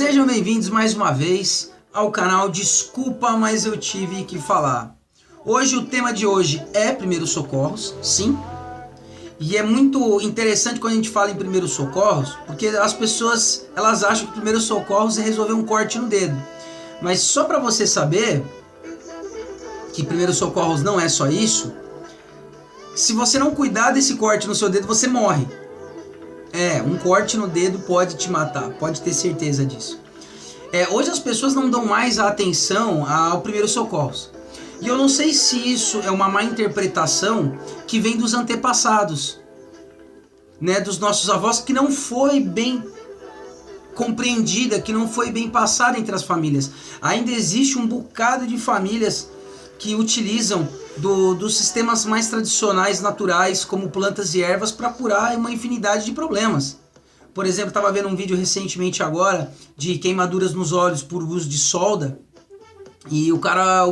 Sejam bem-vindos mais uma vez ao canal Desculpa, mas eu tive que falar. Hoje o tema de hoje é primeiros socorros, sim. E é muito interessante quando a gente fala em primeiros socorros, porque as pessoas elas acham que primeiros socorros é resolver um corte no dedo. Mas só para você saber que primeiros socorros não é só isso, se você não cuidar desse corte no seu dedo, você morre. Um corte no dedo pode te matar, pode ter certeza disso. Hoje as pessoas não dão mais a atenção ao primeiros socorros. E eu não sei se isso é uma má interpretação que vem dos antepassados, né, dos nossos avós, que não foi bem compreendida, que não foi bem passada entre as famílias. Ainda existe um bocado de famílias que utilizam dos sistemas mais tradicionais, naturais, como plantas e ervas, para curar uma infinidade de problemas. Por exemplo, estava vendo um vídeo recentemente agora de queimaduras nos olhos por uso de solda, e o cara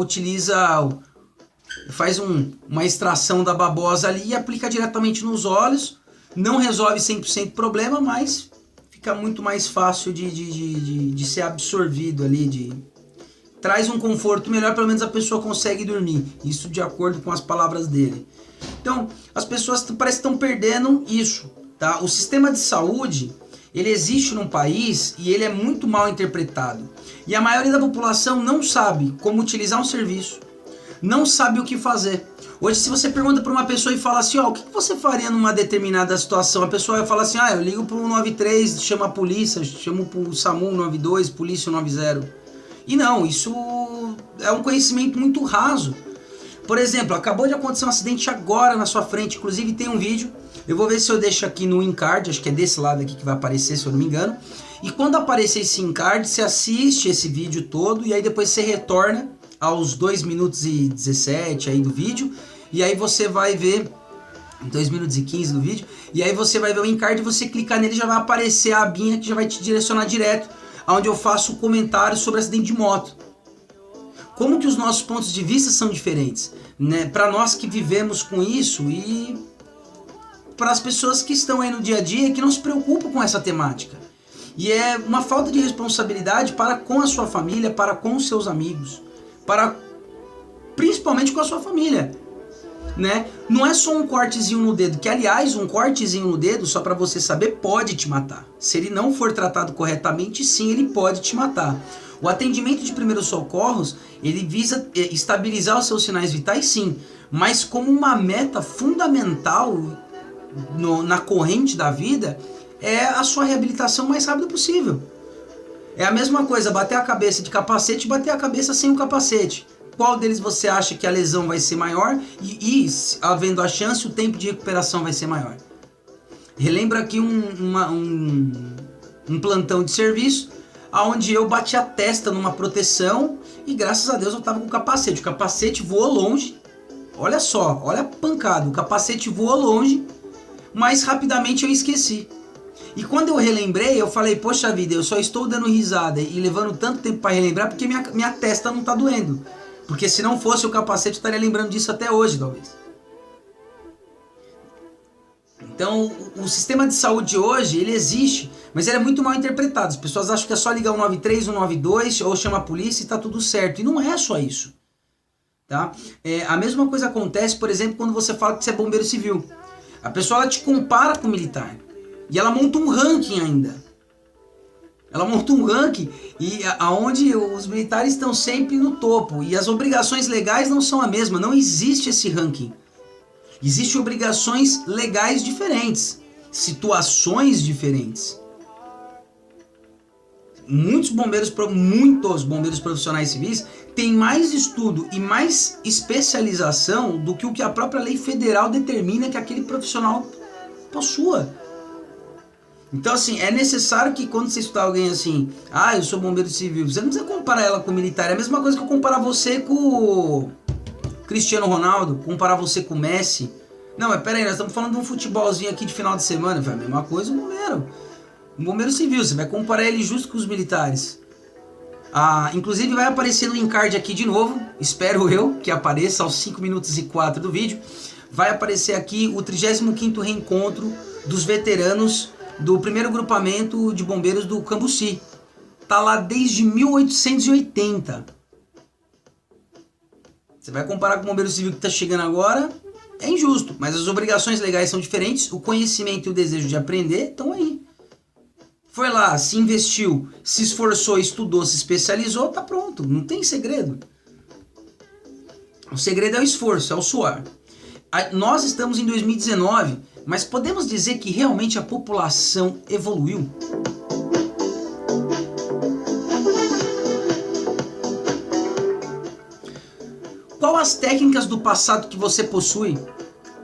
faz uma extração da babosa ali e aplica diretamente nos olhos. Não resolve 100% o problema, mas fica muito mais fácil de ser absorvido ali, traz um conforto melhor, pelo menos a pessoa consegue dormir. Isso de acordo com as palavras dele. Então, as pessoas parece que estão perdendo isso, tá? O sistema de saúde, ele existe num país e ele é muito mal interpretado. E a maioria da população não sabe como utilizar um serviço, não sabe o que fazer. Hoje, se você pergunta para uma pessoa e fala assim, o que você faria numa determinada situação? A pessoa vai falar assim, eu ligo para o 193, chamo a polícia, chamo para o SAMU 192, polícia 190. E não, isso é um conhecimento muito raso. Por exemplo, acabou de acontecer um acidente agora na sua frente, inclusive tem um vídeo, eu vou ver se eu deixo aqui no encard, acho que é desse lado aqui que vai aparecer, se eu não me engano. E quando aparecer esse encard, você assiste esse vídeo todo e aí depois você retorna aos 2 minutos e 17 aí do vídeo, e aí você vai ver 2 minutos e 15 do vídeo, e aí você vai ver o encard e você clicar nele, já vai aparecer a abinha que já vai te direcionar direto onde eu faço comentários sobre acidente de moto. Como que os nossos pontos de vista são diferentes, né? Para nós que vivemos com isso e para as pessoas que estão aí no dia a dia que não se preocupam com essa temática. E é uma falta de responsabilidade para com a sua família, para com os seus amigos, principalmente com a sua família, né? Não é só um cortezinho no dedo, que aliás, um cortezinho no dedo, só para você saber, pode te matar. Se ele não for tratado corretamente, sim, ele pode te matar. O atendimento de primeiros socorros, ele visa estabilizar os seus sinais vitais, sim, mas como uma meta fundamental na corrente da vida, é a sua reabilitação o mais rápido possível. É a mesma coisa, bater a cabeça de capacete e bater a cabeça sem o capacete. Qual deles você acha que a lesão vai ser maior e havendo a chance, o tempo de recuperação vai ser maior? Relembra aqui um plantão de serviço, onde eu bati a testa numa proteção e graças a Deus eu estava com o capacete. O capacete voou longe, olha só, olha a pancada, o capacete voou longe, mas rapidamente eu esqueci. E quando eu relembrei, eu falei, poxa vida, eu só estou dando risada e levando tanto tempo para relembrar porque minha testa não está doendo. Porque se não fosse o capacete, eu estaria lembrando disso até hoje, talvez. Então, o sistema de saúde hoje, ele existe, mas ele é muito mal interpretado. As pessoas acham que é só ligar 193, 192, ou chama a polícia e está tudo certo. E não é só isso. Tá? A mesma coisa acontece, por exemplo, quando você fala que você é bombeiro civil. A pessoa ela te compara com o militar. E ela monta um ranking ainda. Ela monta um ranking onde os militares estão sempre no topo. E as obrigações legais não são a mesma. Não existe esse ranking. Existem obrigações legais diferentes. Situações diferentes. Muitos bombeiros profissionais civis têm mais estudo e mais especialização do que o que a própria lei federal determina que aquele profissional possua. Então, assim, é necessário que quando você estudar alguém assim, eu sou bombeiro civil, você não precisa comparar ela com o militar. É a mesma coisa que eu comparar você com o Cristiano Ronaldo, comparar você com o Messi. Não, mas peraí, nós estamos falando de um futebolzinho aqui de final de semana. É a mesma coisa um bombeiro civil, você vai comparar ele justo com os militares. Inclusive vai aparecer no encard aqui de novo, espero eu que apareça aos 5 minutos e 4 do vídeo. Vai aparecer aqui o 35º reencontro dos veteranos do primeiro grupamento de bombeiros do Cambuci. tá lá desde 1880. Você vai comparar com o bombeiro civil que está chegando agora, é injusto, mas as obrigações legais são diferentes, o conhecimento e o desejo de aprender estão aí. Foi lá, se investiu, se esforçou, estudou, se especializou, tá pronto, não tem segredo. O segredo é o esforço, é o suor. Nós estamos em 2019, mas podemos dizer que realmente a população evoluiu? Qual as técnicas do passado que você possui?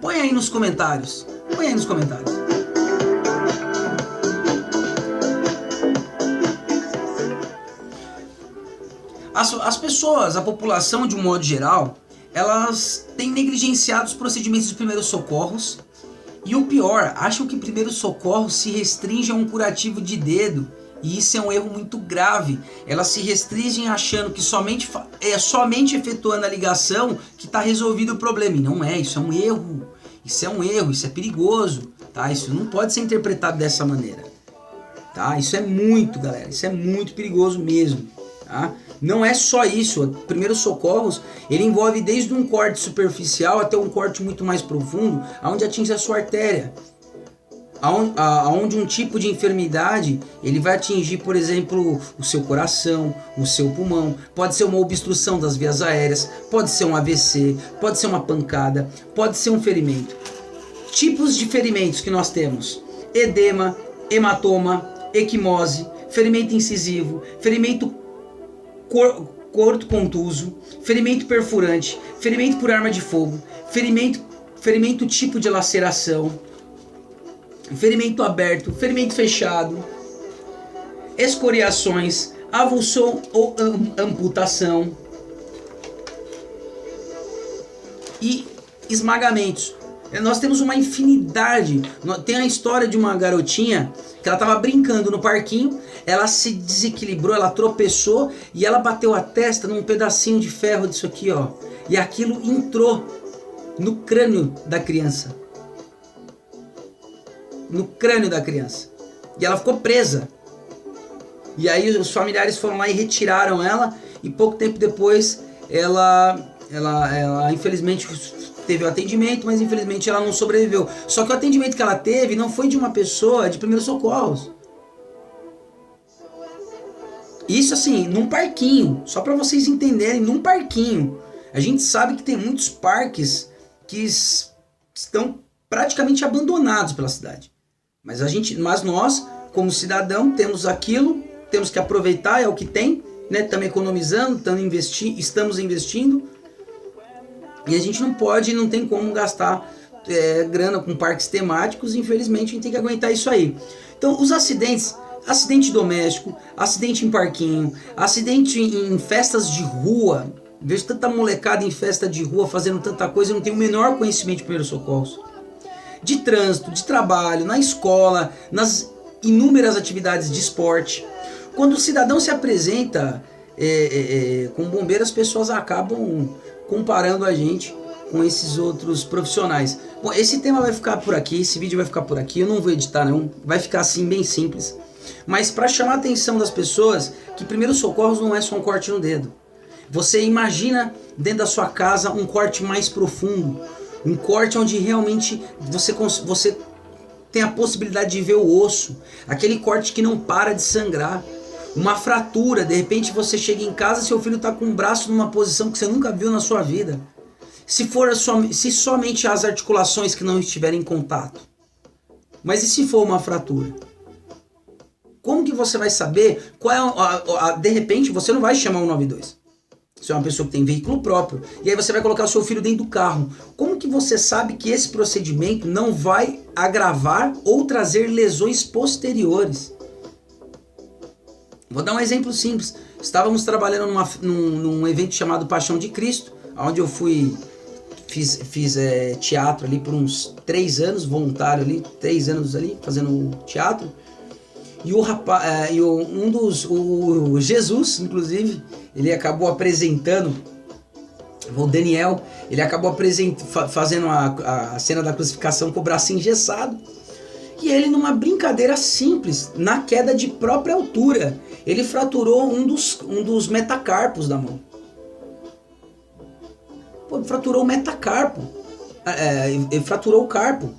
Põe aí nos comentários. Põe aí nos comentários. As pessoas, a população de um modo geral, elas têm negligenciado os procedimentos de primeiros socorros e o pior, acham que primeiros socorros se restringe a um curativo de dedo e isso é um erro muito grave. Elas se restringem achando que somente efetuando a ligação que está resolvido o problema e não é, isso é um erro, isso é perigoso, tá? Isso não pode ser interpretado dessa maneira, tá? Isso é muito, galera, isso é muito perigoso mesmo, tá? Não é só isso, primeiros socorros, ele envolve desde um corte superficial até um corte muito mais profundo, onde atinge a sua artéria. Onde um tipo de enfermidade, ele vai atingir, por exemplo, o seu coração, o seu pulmão, pode ser uma obstrução das vias aéreas, pode ser um AVC, pode ser uma pancada, pode ser um ferimento. Tipos de ferimentos que nós temos: edema, hematoma, equimose, ferimento incisivo, ferimento corto contuso, ferimento perfurante, ferimento por arma de fogo, ferimento tipo de laceração, ferimento aberto, ferimento fechado, escoriações, avulsão ou amputação e esmagamentos. Nós temos uma infinidade. Tem a história de uma garotinha que ela estava brincando no parquinho, ela se desequilibrou, ela tropeçou e ela bateu a testa num pedacinho de ferro disso aqui, ó. E aquilo entrou no crânio da criança. No crânio da criança. E ela ficou presa. E aí os familiares foram lá e retiraram ela. E pouco tempo depois ela infelizmente teve o atendimento, mas infelizmente ela não sobreviveu. Só que o atendimento que ela teve não foi de uma pessoa de primeiros socorros. Isso assim, num parquinho. Só para vocês entenderem, num parquinho. A gente sabe que tem muitos parques que estão praticamente abandonados pela cidade. Mas nós, como cidadão, temos aquilo, temos que aproveitar, é o que tem, né? Estamos economizando, estamos investindo. E a gente não tem como gastar grana com parques temáticos, infelizmente a gente tem que aguentar isso aí. Então os acidente doméstico, acidente em parquinho, acidente em festas de rua, vejo tanta molecada em festa de rua fazendo tanta coisa e não tem o menor conhecimento de primeiros socorros. De trânsito, de trabalho, na escola, nas inúmeras atividades de esporte. Quando o cidadão se apresenta como bombeiro, as pessoas acabam comparando a gente com esses outros profissionais. Bom, esse tema vai ficar por aqui, esse vídeo vai ficar por aqui, eu não vou editar não, vai ficar assim bem simples. Mas para chamar a atenção das pessoas que primeiros socorros não é só um corte no dedo. Você imagina dentro da sua casa um corte mais profundo, um corte onde realmente você tem a possibilidade de ver o osso, aquele corte que não para de sangrar. Uma fratura, de repente você chega em casa e seu filho está com o braço numa posição que você nunca viu na sua vida. Se somente as articulações que não estiverem em contato. Mas e se for uma fratura? Como que você vai saber qual é de repente você não vai chamar o 192. Você é uma pessoa que tem veículo próprio. E aí você vai colocar o seu filho dentro do carro. Como que você sabe que esse procedimento não vai agravar ou trazer lesões posteriores? Vou dar um exemplo simples. Estávamos trabalhando num evento chamado Paixão de Cristo, onde eu fiz teatro ali por uns 3 anos, voluntário ali, 3 anos ali, fazendo teatro. E o Jesus, inclusive, ele acabou apresentando, o Daniel, ele acabou fazendo a cena da crucificação com o braço engessado. E ele, numa brincadeira simples, na queda de própria altura, ele fraturou um dos metacarpos da mão. Pô, fraturou o metacarpo. Ele fraturou o carpo.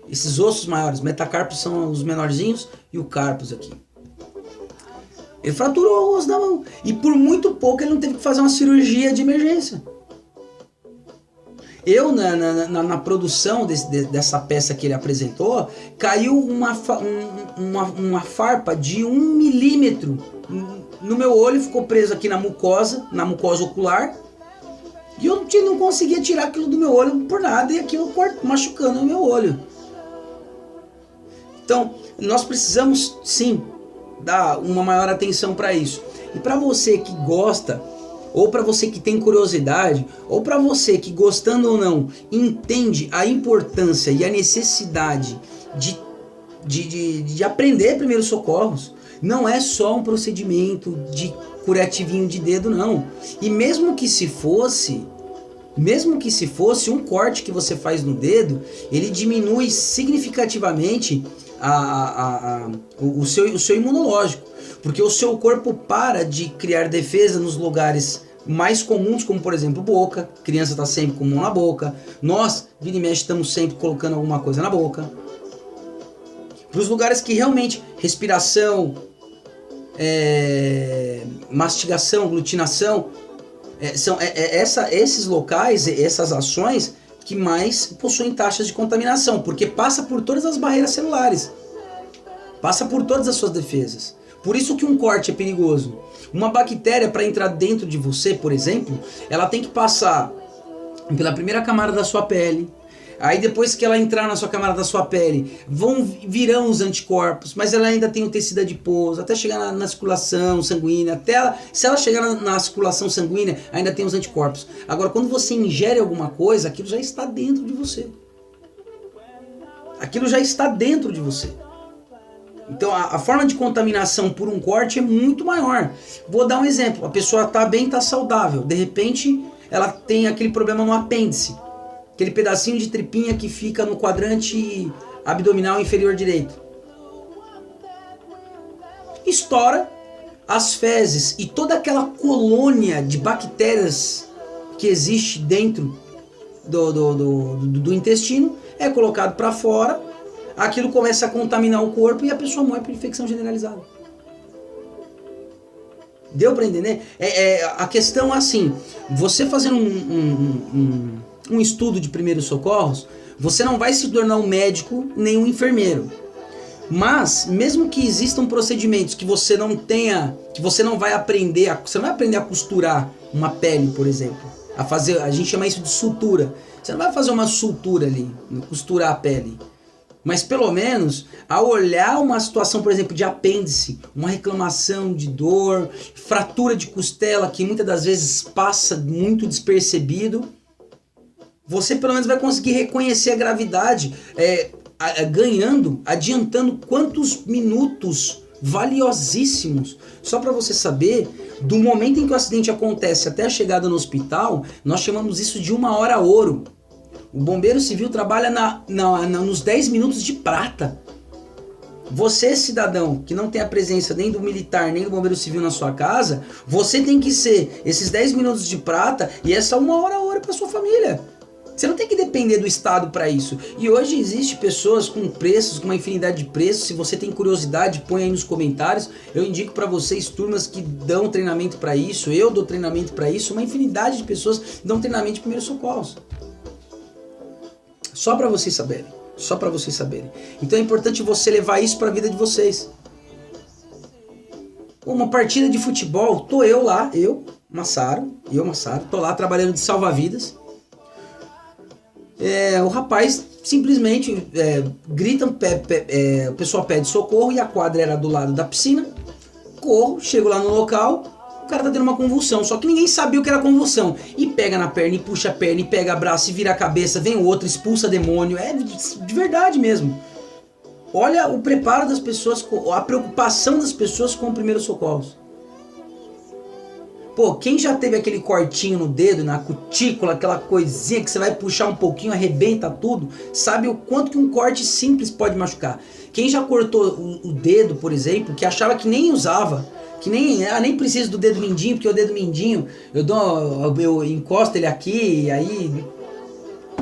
Esses ossos maiores, metacarpos são os menorzinhos e o carpus aqui. Ele fraturou o osso da mão. E por muito pouco ele não teve que fazer uma cirurgia de emergência. Eu, na produção dessa peça que ele apresentou, caiu uma farpa de 1 milímetro no meu olho, ficou preso aqui na mucosa ocular. E eu não conseguia tirar aquilo do meu olho por nada, e aquilo machucando o meu olho. Então, nós precisamos sim dar uma maior atenção para isso. E para você que gosta, ou para você que tem curiosidade, ou para você que, gostando ou não, entende a importância e a necessidade de aprender primeiros socorros, não é só um procedimento de curativinho de dedo, não. E mesmo que se fosse um corte que você faz no dedo, ele diminui significativamente o seu imunológico, porque o seu corpo para de criar defesa nos lugares mais comuns, como por exemplo boca. A criança está sempre com a mão na boca, nós, vira e mexe, estamos sempre colocando alguma coisa na boca. Para os lugares que realmente respiração, mastigação, aglutinação, são esses locais, essas ações que mais possuem taxas de contaminação, porque passa por todas as barreiras celulares, passa por todas as suas defesas. Por isso que um corte é perigoso. Uma bactéria, para entrar dentro de você, por exemplo, ela tem que passar pela primeira camada da sua pele. Aí depois que ela entrar na sua camada da sua pele, virão os anticorpos, mas ela ainda tem o tecido adiposo, até chegar na circulação sanguínea, se ela chegar na circulação sanguínea, ainda tem os anticorpos. Agora, quando você ingere alguma coisa, aquilo já está dentro de você. Aquilo já está dentro de você. Então a forma de contaminação por um corte é muito maior. Vou dar um exemplo. A pessoa está bem, está saudável. De repente, ela tem aquele problema no apêndice. Aquele pedacinho de tripinha que fica no quadrante abdominal inferior direito. Estoura as fezes e toda aquela colônia de bactérias que existe dentro do intestino é colocado para fora. Aquilo começa a contaminar o corpo e a pessoa morre por infecção generalizada. Deu para entender? A questão é assim, você fazendo um estudo de primeiros socorros, você não vai se tornar um médico nem um enfermeiro. Mas, mesmo que existam procedimentos que você não tenha, que você não vai aprender, você não vai aprender a costurar uma pele, por exemplo. A gente chama isso de sutura. Você não vai fazer uma sutura ali, costurar a pele. Mas pelo menos, ao olhar uma situação, por exemplo, de apêndice, uma reclamação de dor, fratura de costela, que muitas das vezes passa muito despercebido, você pelo menos vai conseguir reconhecer a gravidade, adiantando quantos minutos valiosíssimos. Só para você saber, do momento em que o acidente acontece até a chegada no hospital, nós chamamos isso de 1 hora ouro. O bombeiro civil trabalha nos 10 minutos de prata. Você, cidadão, que não tem a presença nem do militar, nem do bombeiro civil na sua casa, você tem que ser esses 10 minutos de prata e essa 1 hora ouro para sua família. Você não tem que depender do Estado para isso. E hoje existe pessoas com preços, com uma infinidade de preços. Se você tem curiosidade, põe aí nos comentários. Eu indico para vocês turmas que dão treinamento para isso. Eu dou treinamento para isso. Uma infinidade de pessoas dão treinamento de primeiros socorros. Só para vocês saberem. Só para vocês saberem. Então é importante você levar isso para a vida de vocês. Uma partida de futebol, tô eu lá, Massaro, tô lá trabalhando de salva-vidas. O rapaz simplesmente grita, o pessoal pede socorro e a quadra era do lado da piscina. Corro, chego lá no local, o cara tá tendo uma convulsão, só que ninguém sabia o que era convulsão. E pega na perna, e puxa a perna, e pega braço, e vira a cabeça, vem o outro, expulsa demônio. É de verdade mesmo. Olha o preparo das pessoas, a preocupação das pessoas com o primeiros socorros. Pô, quem já teve aquele cortinho no dedo, na cutícula, aquela coisinha que você vai puxar um pouquinho, arrebenta tudo, sabe o quanto que um corte simples pode machucar. Quem já cortou o dedo, por exemplo, que achava que nem usava, que nem preciso do dedo mindinho, porque o dedo mindinho, eu encosto ele aqui, e aí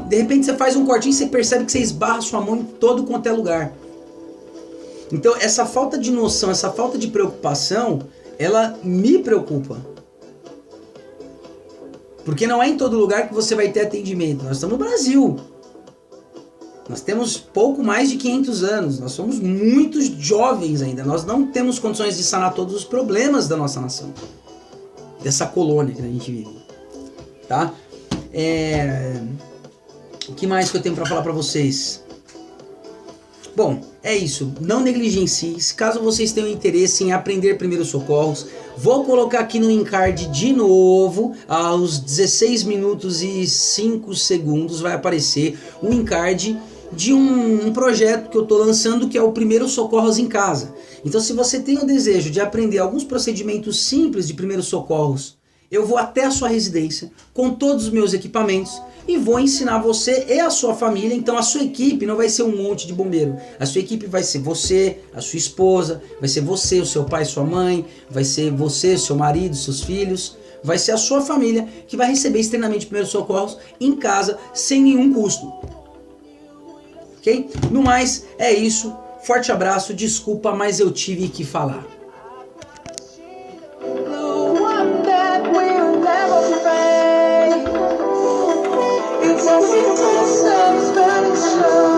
de repente você faz um cortinho e você percebe que você esbarra sua mão em todo quanto é lugar. Então essa falta de noção, essa falta de preocupação, ela me preocupa. Porque não é em todo lugar que você vai ter atendimento. Nós estamos no Brasil. Nós temos pouco mais de 500 anos. Nós somos muito jovens ainda. Nós não temos condições de sanar todos os problemas da nossa nação. Dessa colônia que a gente vive. Tá? O que mais que eu tenho para falar para vocês? Bom, é isso. Não negligencie. Caso vocês tenham interesse em aprender primeiros socorros, vou colocar aqui no encard de novo, aos 16 minutos e 5 segundos vai aparecer o encard de um projeto que eu estou lançando, que é o Primeiros Socorros em Casa. Então, se você tem o desejo de aprender alguns procedimentos simples de primeiros socorros, eu vou até a sua residência com todos os meus equipamentos e vou ensinar você e a sua família. Então a sua equipe não vai ser um monte de bombeiro. A sua equipe vai ser você, a sua esposa, vai ser você, o seu pai, sua mãe, vai ser você, seu marido, seus filhos. Vai ser a sua família que vai receber esse treinamento de primeiros socorros em casa sem nenhum custo. Ok? No mais, é isso. Forte abraço, desculpa, mas eu tive que falar. It's a simple, self-spelling show.